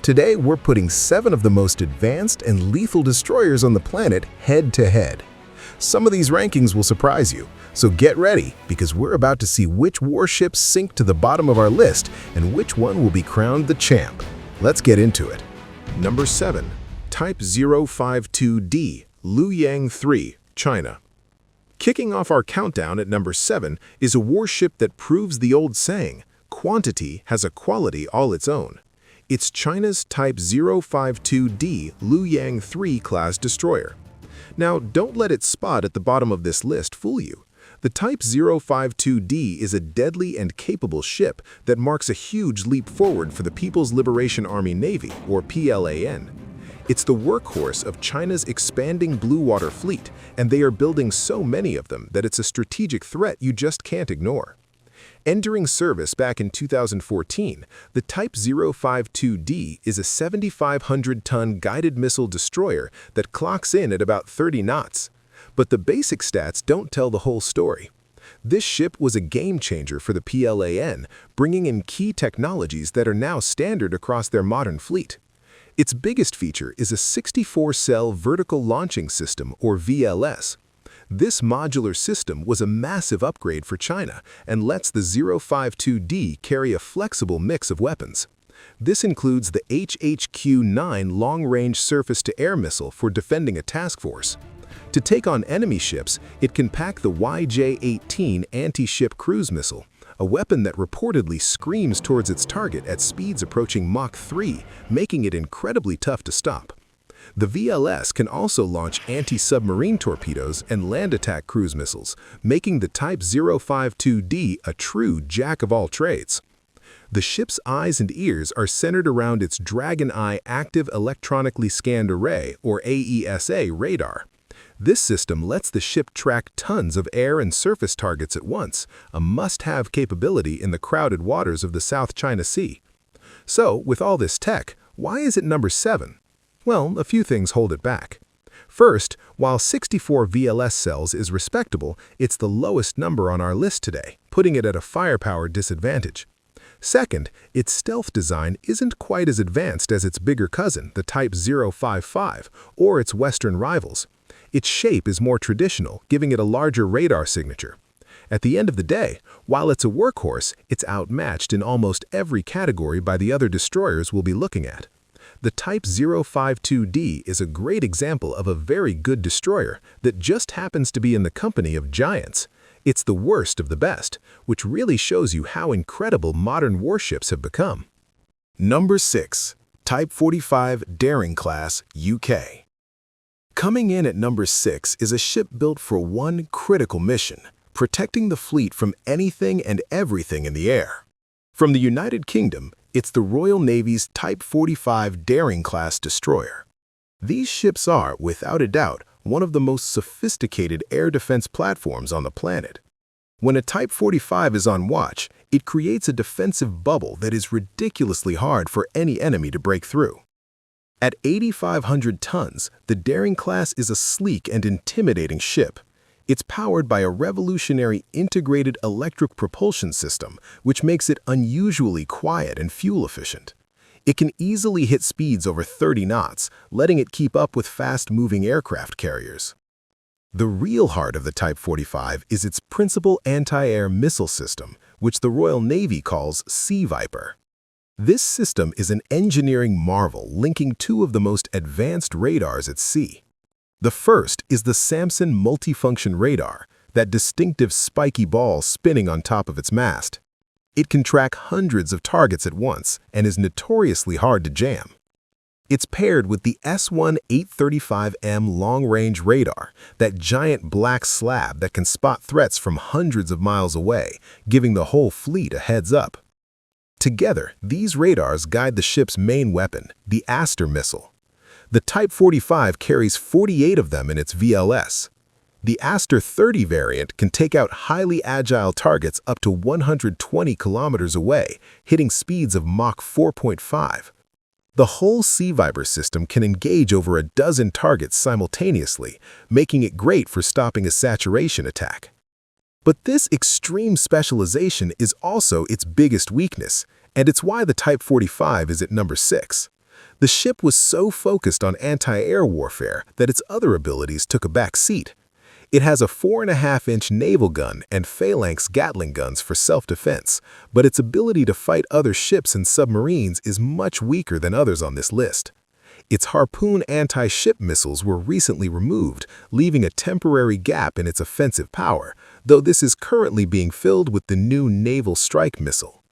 Today, we're putting 7 of the most advanced and lethal destroyers on the planet head-to-head. Some of these rankings will surprise you, so get ready because we're about to see which warships sink to the bottom of our list and which one will be crowned the champ. Let's get into it. Number 7. Type 052D, Luoyang 3, China. Kicking off our countdown at number 7 is a warship that proves the old saying, quantity has a quality all its own. It's China's Type 052D Luoyang 3 class destroyer. Now, don't let its spot at the bottom of this list fool you. The Type 052D is a deadly and capable ship that marks a huge leap forward for the People's Liberation Army Navy, or PLAN. It's the workhorse of China's expanding blue water fleet, and they are building so many of them that it's a strategic threat you just can't ignore. Entering service back in 2014, the Type 052D is a 7,500-ton guided missile destroyer that clocks in at about 30 knots. But the basic stats don't tell the whole story. This ship was a game-changer for the PLAN, bringing in key technologies that are now standard across their modern fleet. Its biggest feature is a 64-cell vertical launching system, or VLS. This modular system was a massive upgrade for China and lets the 052D carry a flexible mix of weapons. This includes the HHQ-9 long-range surface-to-air missile for defending a task force. To take on enemy ships, it can pack the YJ-18 anti-ship cruise missile, a weapon that reportedly screams towards its target at speeds approaching Mach 3, making it incredibly tough to stop. The VLS can also launch anti-submarine torpedoes and land attack cruise missiles, making the Type 052D a true jack-of-all-trades. The ship's eyes and ears are centered around its Dragon Eye Active Electronically Scanned Array, or AESA, radar. This system lets the ship track tons of air and surface targets at once, a must-have capability in the crowded waters of the South China Sea. So, with all this tech, why is it number 7? Well, a few things hold it back. First, while 64 VLS cells is respectable, it's the lowest number on our list today, putting it at a firepower disadvantage. Second, its stealth design isn't quite as advanced as its bigger cousin, the Type 055, or its Western rivals. Its shape is more traditional, giving it a larger radar signature. At the end of the day, while it's a workhorse, it's outmatched in almost every category by the other destroyers we'll be looking at. The Type 052D is a great example of a very good destroyer that just happens to be in the company of giants. It's the worst of the best, which really shows you how incredible modern warships have become. Number 6. Type 45 Daring Class, UK. Coming in at number 6 is a ship built for one critical mission, protecting the fleet from anything and everything in the air. From the United Kingdom, it's the Royal Navy's Type 45 Daring Class destroyer. These ships are, without a doubt, one of the most sophisticated air defense platforms on the planet. When a Type 45 is on watch, it creates a defensive bubble that is ridiculously hard for any enemy to break through. At 8,500 tons, the Daring Class is a sleek and intimidating ship. It's powered by a revolutionary integrated electric propulsion system, which makes it unusually quiet and fuel-efficient. It can easily hit speeds over 30 knots, letting it keep up with fast-moving aircraft carriers. The real heart of the Type 45 is its principal anti-air missile system, which the Royal Navy calls Sea Viper. This system is an engineering marvel linking two of the most advanced radars at sea. The first is the Samson multifunction radar, that distinctive spiky ball spinning on top of its mast. It can track hundreds of targets at once and is notoriously hard to jam. It's paired with the S1 835M long-range radar, that giant black slab that can spot threats from hundreds of miles away, giving the whole fleet a heads up. Together, these radars guide the ship's main weapon, the Aster missile. The Type 45 carries 48 of them in its VLS. The Aster 30 variant can take out highly agile targets up to 120 kilometers away, hitting speeds of Mach 4.5. The whole Sea Viper system can engage over a dozen targets simultaneously, making it great for stopping a saturation attack. But this extreme specialization is also its biggest weakness, and it's why the Type 45 is at number 6. The ship was so focused on anti-air warfare that its other abilities took a back seat. It has a 4.5-inch naval gun and phalanx Gatling guns for self-defense, but its ability to fight other ships and submarines is much weaker than others on this list. Its Harpoon anti-ship missiles were recently removed, leaving a temporary gap in its offensive power, though this is currently being filled with the new Naval Strike Missile.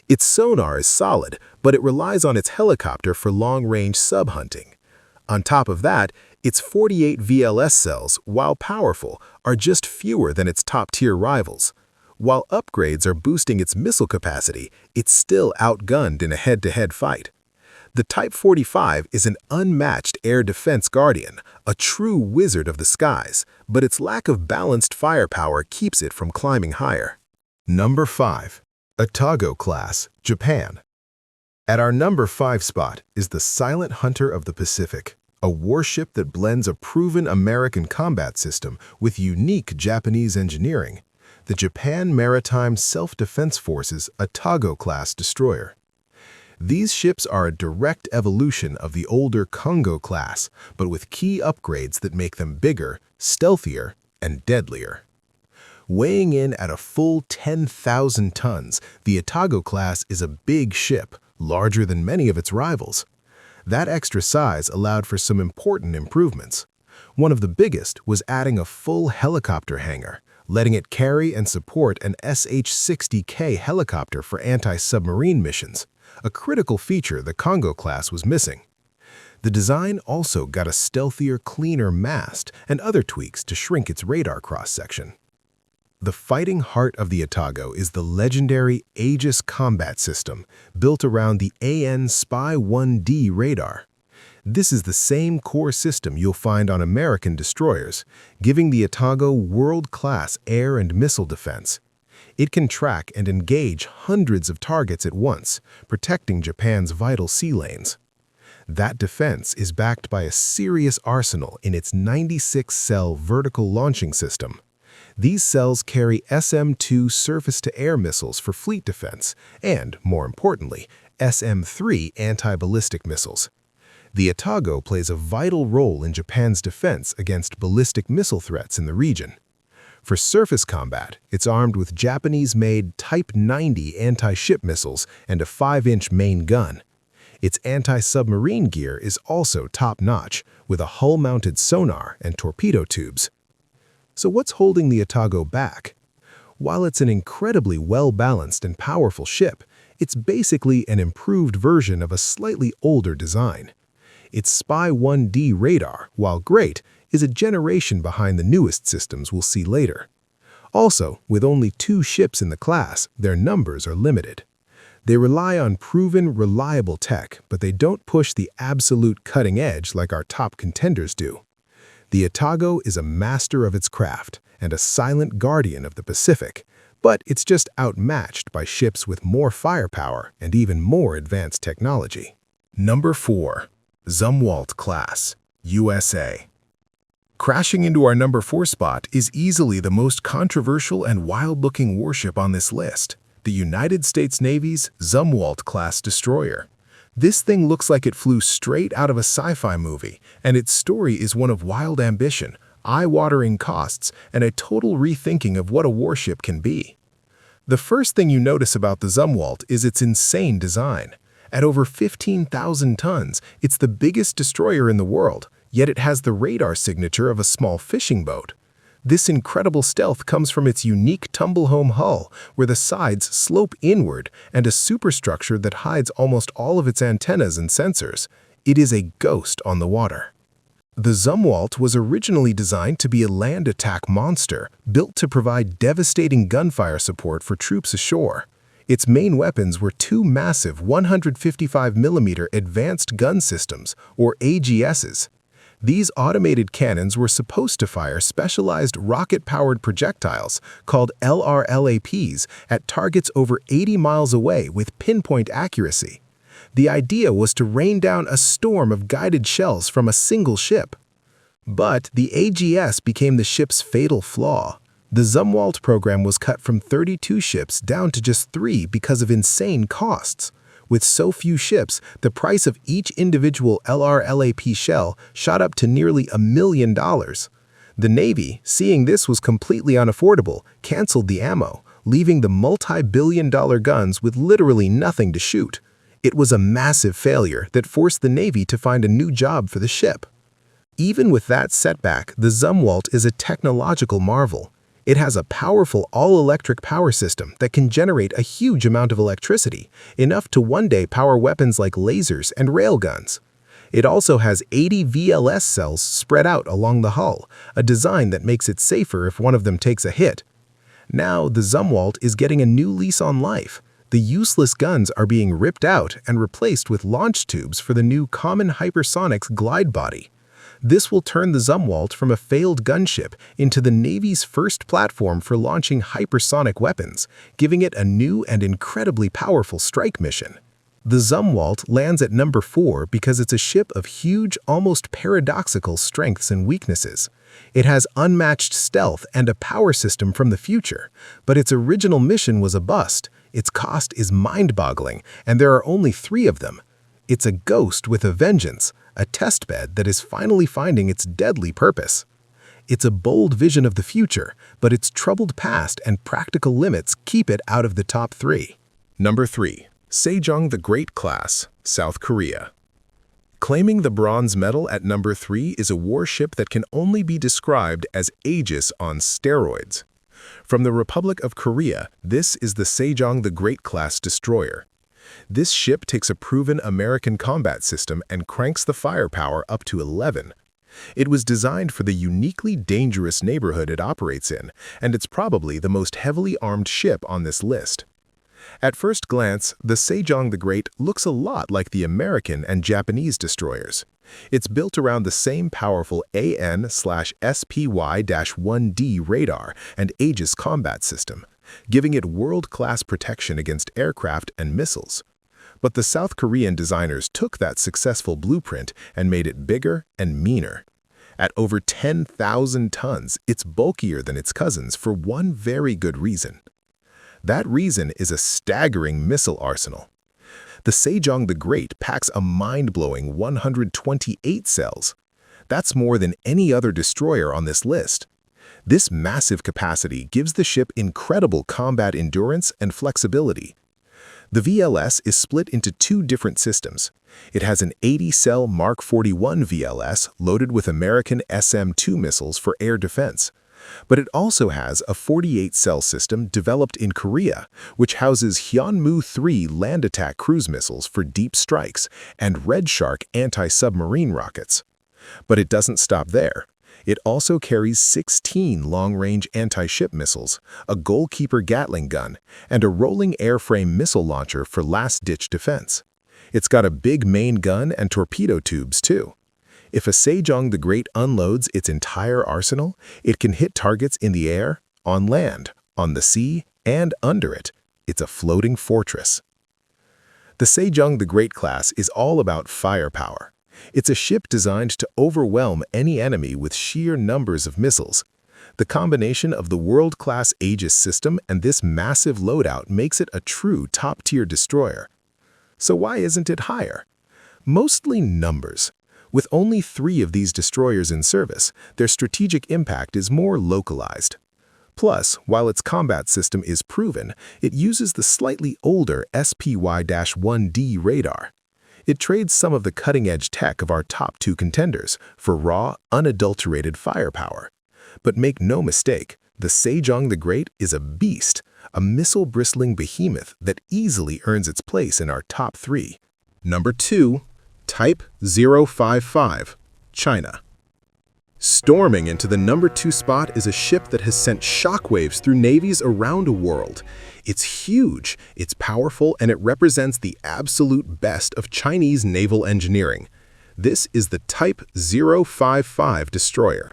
Its sonar is solid, but it relies on its helicopter for long-range sub-hunting. On top of that, its 48 VLS cells, while powerful, are just fewer than its top-tier rivals. While upgrades are boosting its missile capacity, it's still outgunned in a head-to-head fight. The Type 45 is an unmatched air defense guardian, a true wizard of the skies, but its lack of balanced firepower keeps it from climbing higher. Number 5. Atago Class, Japan. At our number 5 spot is the Silent Hunter of the Pacific, a warship that blends a proven American combat system with unique Japanese engineering, the Japan Maritime Self-Defense Force's Atago Class destroyer. These ships are a direct evolution of the older Kongo class, but with key upgrades that make them bigger, stealthier, and deadlier. Weighing in at a full 10,000 tons, the Atago class is a big ship, larger than many of its rivals. That extra size allowed for some important improvements. One of the biggest was adding a full helicopter hangar, letting it carry and support an SH-60K helicopter for anti-submarine missions, a critical feature the Kongo class was missing. The design also got a stealthier, cleaner mast and other tweaks to shrink its radar cross-section. The fighting heart of the Atago is the legendary Aegis combat system built around the AN Spy-1D radar. This is the same core system you'll find on American destroyers, giving the Atago world-class air and missile defense. It can track and engage hundreds of targets at once, protecting Japan's vital sea lanes. That defense is backed by a serious arsenal in its 96-cell vertical launching system. These cells carry SM-2 surface-to-air missiles for fleet defense and, more importantly, SM-3 anti-ballistic missiles. The Atago plays a vital role in Japan's defense against ballistic missile threats in the region. For surface combat, it's armed with Japanese-made Type 90 anti-ship missiles and a 5-inch main gun. Its anti-submarine gear is also top-notch, with a hull-mounted sonar and torpedo tubes. So what's holding the Atago back? While it's an incredibly well-balanced and powerful ship, it's basically an improved version of a slightly older design. Its Spy-1D radar, while great, is a generation behind the newest systems we'll see later. Also, with only 2 ships in the class, their numbers are limited. They rely on proven, reliable tech, but they don't push the absolute cutting edge like our top contenders do. The Atago is a master of its craft and a silent guardian of the Pacific, but it's just outmatched by ships with more firepower and even more advanced technology. Number 4. Zumwalt Class, USA. Crashing into our number 4 spot is easily the most controversial and wild-looking warship on this list, the United States Navy's Zumwalt class destroyer. This thing looks like it flew straight out of a sci-fi movie, and its story is one of wild ambition, eye-watering costs, and a total rethinking of what a warship can be. The first thing you notice about the Zumwalt is its insane design. At over 15,000 tons, it's the biggest destroyer in the world, yet it has the radar signature of a small fishing boat. This incredible stealth comes from its unique tumble-home hull, where the sides slope inward, and a superstructure that hides almost all of its antennas and sensors. It is a ghost on the water. The Zumwalt was originally designed to be a land attack monster, built to provide devastating gunfire support for troops ashore. Its main weapons were 2 massive 155mm Advanced Gun Systems, or AGSs. These automated cannons were supposed to fire specialized rocket-powered projectiles, called LRLAPs, at targets over 80 miles away with pinpoint accuracy. The idea was to rain down a storm of guided shells from a single ship. But the AGS became the ship's fatal flaw. The Zumwalt program was cut from 32 ships down to just 3 because of insane costs. With so few ships, the price of each individual LRLAP shell shot up to nearly $1 million. The Navy, seeing this was completely unaffordable, canceled the ammo, leaving the multi-billion-dollar guns with literally nothing to shoot. It was a massive failure that forced the Navy to find a new job for the ship. Even with that setback, the Zumwalt is a technological marvel. It has a powerful all-electric power system that can generate a huge amount of electricity, enough to one day power weapons like lasers and railguns. It also has 80 VLS cells spread out along the hull, a design that makes it safer if one of them takes a hit. Now, the Zumwalt is getting a new lease on life. The useless guns are being ripped out and replaced with launch tubes for the new Common Hypersonics glide body. This will turn the Zumwalt from a failed gunship into the Navy's first platform for launching hypersonic weapons, giving it a new and incredibly powerful strike mission. The Zumwalt lands at number 4 because it's a ship of huge, almost paradoxical strengths and weaknesses. It has unmatched stealth and a power system from the future, but its original mission was a bust. Its cost is mind-boggling, and there are only 3 of them. It's a ghost with a vengeance, a testbed that is finally finding its deadly purpose. It's a bold vision of the future, but its troubled past and practical limits keep it out of the top 3. Number 3. Sejong the Great Class, South Korea. Claiming the bronze medal at number 3 is a warship that can only be described as Aegis on steroids. From the Republic of Korea, this is the Sejong the Great Class destroyer. This ship takes a proven American combat system and cranks the firepower up to 11. It was designed for the uniquely dangerous neighborhood it operates in, and it's probably the most heavily armed ship on this list. At first glance, the Sejong the Great looks a lot like the American and Japanese destroyers. It's built around the same powerful AN/SPY-1D radar and Aegis combat system, giving it world-class protection against aircraft and missiles. But the South Korean designers took that successful blueprint and made it bigger and meaner. At over 10,000 tons, it's bulkier than its cousins for one very good reason. That reason is a staggering missile arsenal. The Sejong the Great packs a mind-blowing 128 cells. That's more than any other destroyer on this list. This massive capacity gives the ship incredible combat endurance and flexibility. The VLS is split into 2 different systems. It has an 80-cell Mark 41 VLS loaded with American SM-2 missiles for air defense. But it also has a 48-cell system developed in Korea, which houses Hyunmoo-3 land attack cruise missiles for deep strikes and Red Shark anti-submarine rockets. But it doesn't stop there. It also carries 16 long-range anti-ship missiles, a goalkeeper Gatling gun, and a rolling airframe missile launcher for last-ditch defense. It's got a big main gun and torpedo tubes, too. If a Sejong the Great unloads its entire arsenal, it can hit targets in the air, on land, on the sea, and under it. It's a floating fortress. The Sejong the Great class is all about firepower. It's a ship designed to overwhelm any enemy with sheer numbers of missiles. The combination of the world-class Aegis system and this massive loadout makes it a true top-tier destroyer. So why isn't it higher? Mostly numbers. With only 3 of these destroyers in service, their strategic impact is more localized. Plus, while its combat system is proven, it uses the slightly older SPY-1D radar. It trades some of the cutting-edge tech of our top 2 contenders for raw, unadulterated firepower. But make no mistake, the Sejong the Great is a beast, a missile-bristling behemoth that easily earns its place in our top 3. Number 2. Type 055, China. Storming into the number 2 spot is a ship that has sent shockwaves through navies around the world. It's huge, it's powerful, and it represents the absolute best of Chinese naval engineering. This is the Type 055 destroyer.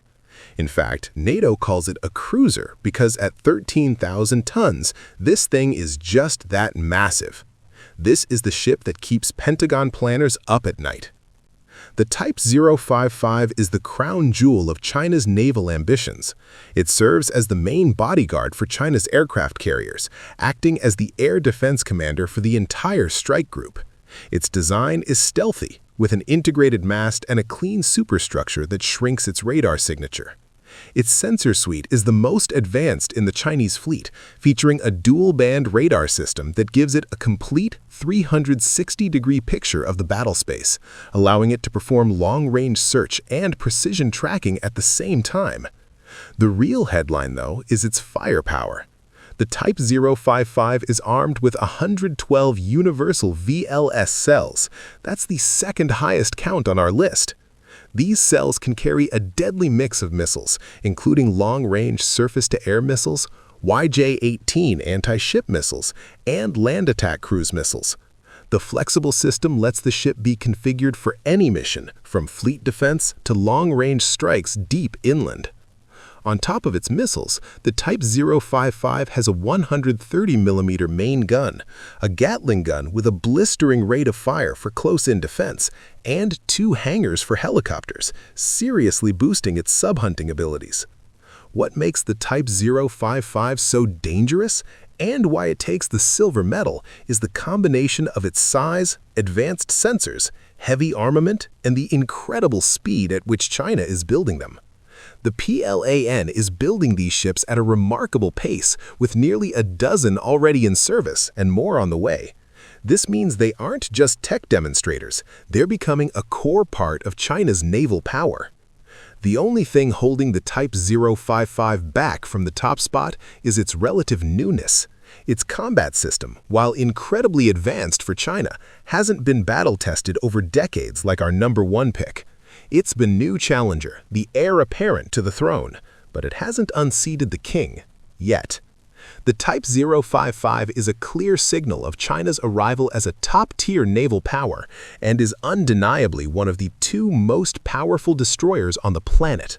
In fact, NATO calls it a cruiser because at 13,000 tons, this thing is just that massive. This is the ship that keeps Pentagon planners up at night. The Type 055 is the crown jewel of China's naval ambitions. It serves as the main bodyguard for China's aircraft carriers, acting as the air defense commander for the entire strike group. Its design is stealthy, with an integrated mast and a clean superstructure that shrinks its radar signature. Its sensor suite is the most advanced in the Chinese fleet, featuring a dual-band radar system that gives it a complete 360-degree picture of the battle space, allowing it to perform long-range search and precision tracking at the same time. The real headline, though, is its firepower. The Type 055 is armed with 112 universal VLS cells. That's the second highest count on our list. These cells can carry a deadly mix of missiles, including long-range surface-to-air missiles, YJ-18 anti-ship missiles, and land attack cruise missiles. The flexible system lets the ship be configured for any mission, from fleet defense to long-range strikes deep inland. On top of its missiles, the Type 055 has a 130mm main gun, a Gatling gun with a blistering rate of fire for close-in defense, and 2 hangars for helicopters, seriously boosting its sub-hunting abilities. What makes the Type 055 so dangerous, and why it takes the silver medal, is the combination of its size, advanced sensors, heavy armament, and the incredible speed at which China is building them. The PLAN is building these ships at a remarkable pace, with nearly a dozen already in service and more on the way. This means they aren't just tech demonstrators, they're becoming a core part of China's naval power. The only thing holding the Type 055 back from the top spot is its relative newness. Its combat system, while incredibly advanced for China, hasn't been battle-tested over decades like our #1 pick. It's the new challenger, the heir apparent to the throne, but it hasn't unseated the king, yet. The Type 055 is a clear signal of China's arrival as a top-tier naval power and is undeniably one of the 2 most powerful destroyers on the planet.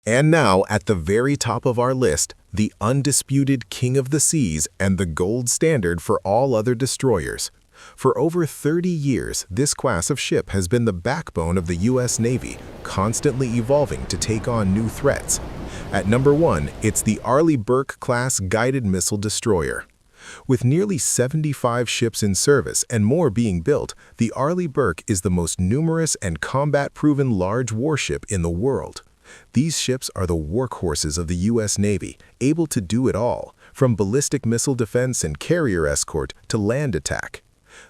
And now, at the very top of our list, the undisputed king of the seas and the gold standard for all other destroyers. For over 30 years, this class of ship has been the backbone of the U.S. Navy, constantly evolving to take on new threats. At #1, it's the Arleigh Burke class guided missile destroyer. With nearly 75 ships in service and more being built, the Arleigh Burke is the most numerous and combat-proven large warship in the world. These ships are the workhorses of the U.S. Navy, able to do it all, from ballistic missile defense and carrier escort to land attack.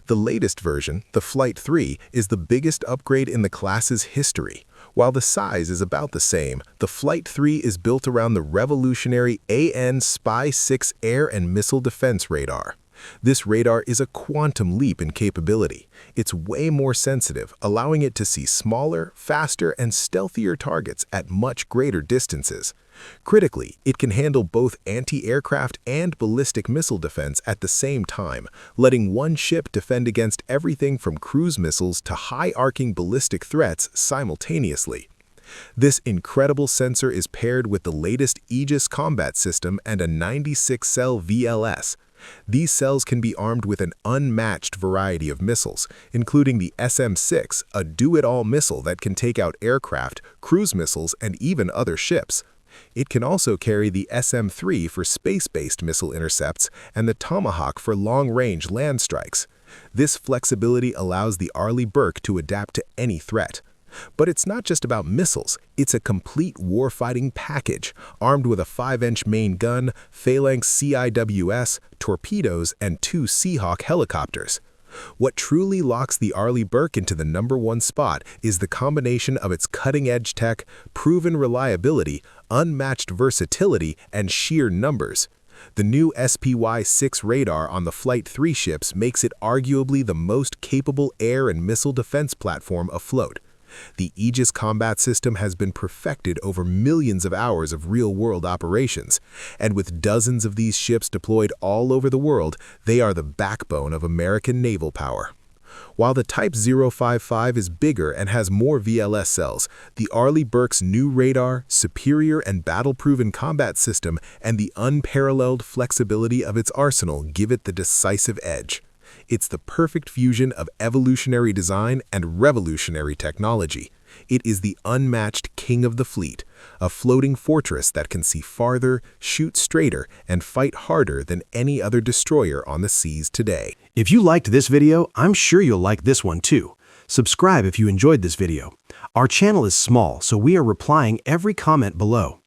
The latest version, the Flight 3, is the biggest upgrade in the class's history. While the size is about the same, the Flight 3 is built around the revolutionary AN Spy-6 air and missile defense radar. This radar is a quantum leap in capability. It's way more sensitive, allowing it to see smaller, faster, and stealthier targets at much greater distances. Critically, it can handle both anti-aircraft and ballistic missile defense at the same time, letting one ship defend against everything from cruise missiles to high-arcing ballistic threats simultaneously. This incredible sensor is paired with the latest Aegis combat system and a 96-cell VLS. These cells can be armed with an unmatched variety of missiles, including the SM-6, a do-it-all missile that can take out aircraft, cruise missiles, and even other ships. It can also carry the SM-3 for space-based missile intercepts and the Tomahawk for long-range land strikes. This flexibility allows the Arleigh Burke to adapt to any threat. But it's not just about missiles, it's a complete warfighting package, armed with a 5-inch main gun, phalanx CIWS, torpedoes, and 2 Seahawk helicopters. What truly locks the Arleigh Burke into the #1 spot is the combination of its cutting-edge tech, proven reliability, unmatched versatility, and sheer numbers. The new SPY-6 radar on the Flight 3 ships makes it arguably the most capable air and missile defense platform afloat. The Aegis combat system has been perfected over millions of hours of real-world operations, and with dozens of these ships deployed all over the world, they are the backbone of American naval power. While the Type 055 is bigger and has more VLS cells, the Arleigh Burke's new radar, superior and battle-proven combat system, and the unparalleled flexibility of its arsenal give it the decisive edge. It's the perfect fusion of evolutionary design and revolutionary technology. It is the unmatched king of the fleet, a floating fortress that can see farther, shoot straighter, and fight harder than any other destroyer on the seas today. If you liked this video, I'm sure you'll like this one too. Subscribe if you enjoyed this video. Our channel is small, so we are replying every comment below.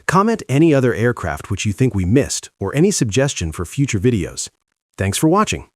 Comment any other aircraft which you think we missed or any suggestion for future videos. Thanks for watching.